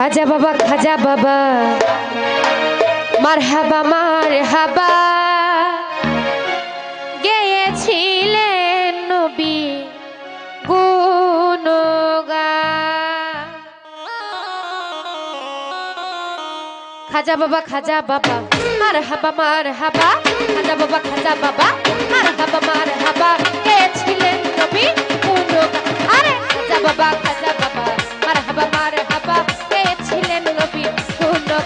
খাজা বাবা মারহাবা মারহাবা গেয়েছিলেন নবী গুণগান। খাজা বাবা মারহাবা মারহাবা খাজা বাবা মারহাবা গেয়েছিলেন নবী গুণগান। আরে খাজা বাবা মারহাবা মারহাবা গেয়েছিলেন নবী গুণগান।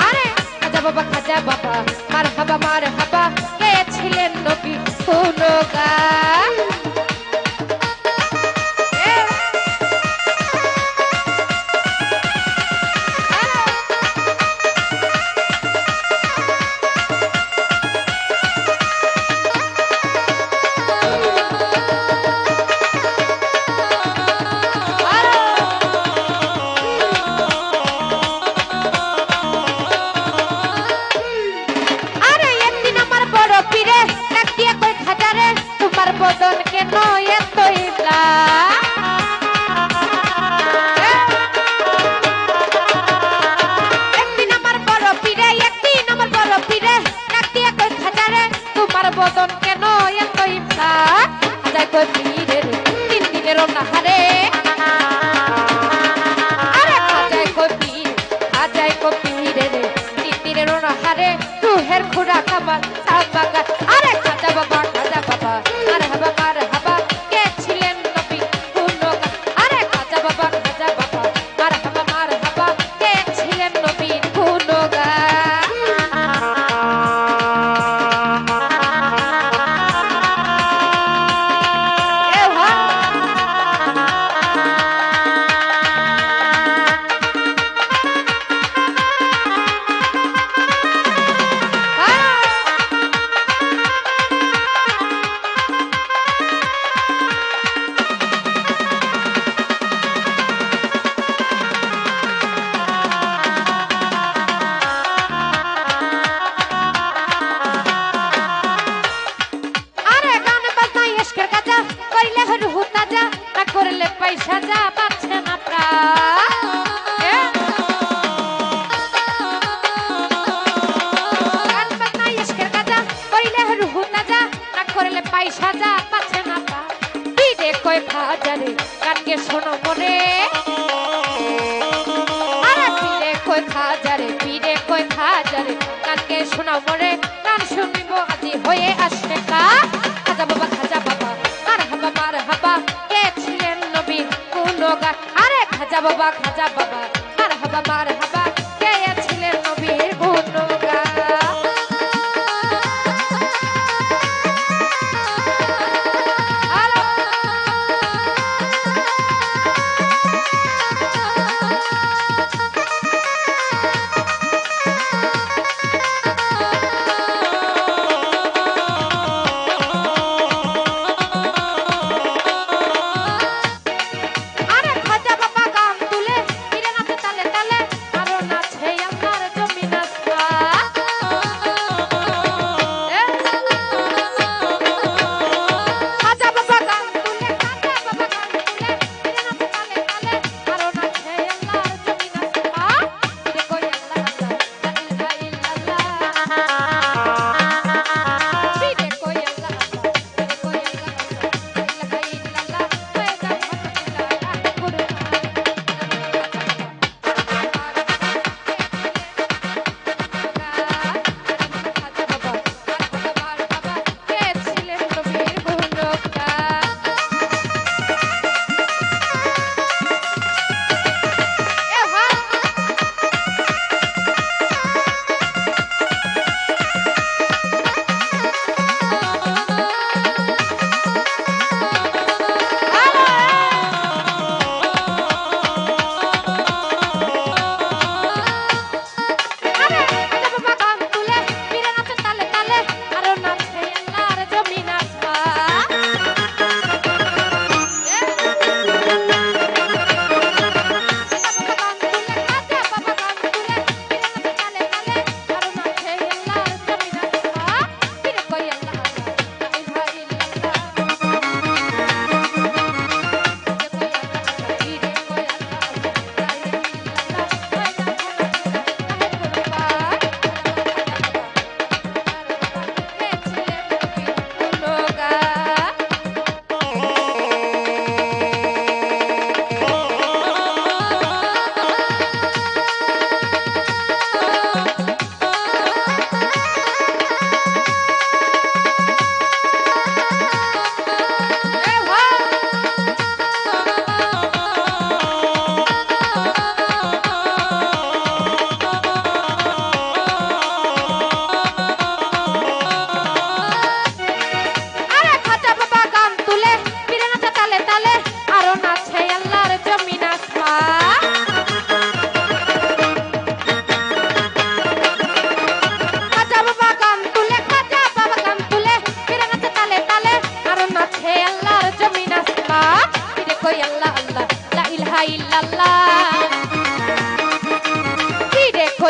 আরে খাজা বাবা মারহাবা গেয়েছিলেন নবী গুণগান। বদন কেন এতই একদিন আমার বড় পীরে ডাকিয়ে কই খাজারে তোমার বদন কেন এতই খাজায় কই পীরের 3 দিনের অনাহারে। আরে খাজায় কই পীরের 3 দিনের অনাহারে রুহের খুড়া খাবার সাবাগান। আরে খাজা বাবা মারহাবা মারহাবা গেছিলেন নবী গুণগান। আরে খাজা বাবা মারহাবা মারহাবা গেছিলেন নবী গুণগান। করলে পয়সা যা পাচ্ছে না করলে পয়সা যা পাচ্ছে না পীরে কয় খাজারে গানকে শোনো মনে। আরে পীরে কয় খাজারে গানকে শোনো মনে। গান শুনিব আজি হয়ে আসে কা খাজা বাবা মারহাবা মারহাবা গেছিলেন নবী গুণগান। আরে খাজা বাবা মারহাবা মারহাবা গেছিলেন নবীর গুণগান।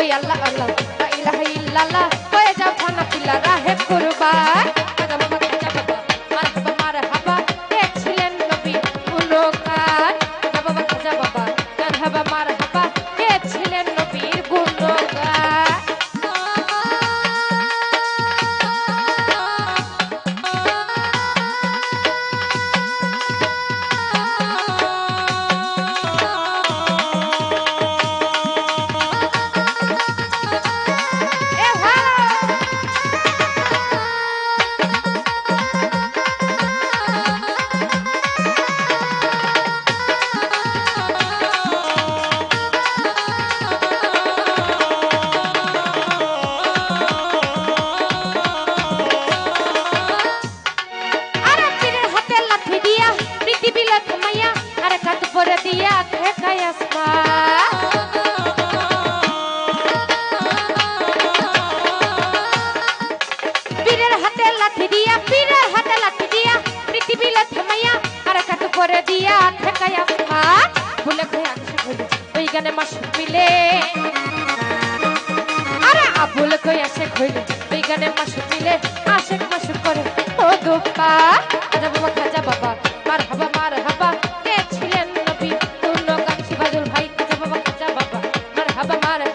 ওই আল্লাহ আল্লাহ লা ইলাহা ইল্লাল্লাহ হয়ে যাও খানা পিলা রাহে কুরবান খাজা বাবা মারহাবা মারহাবা কে ছিলেন নবী গুণগান খাজা বাবা মারহাবা মারহাবা কে ছিলেন নবীর গুণগান করে দিয়া ঠেকাই আসমা পীরের হাতে লাঠি দিয়া পৃথিবী থামাইয়া আর কাট করে দিয়া ঠেকাই আসমা ভুলে কই আকাশে কইলে ওই গানে মাসুক মিলে আরে আবুল কই আসে কইলে ওই গানে মাসুক মিলে আশেক মাসুক করে ও দুপা খাজা বাবা মারহাবা মারহাবা কে ছিলেন নবী গুণগান শিবাজুল ভাই খাজা বাবা মারহাবা মারহাবা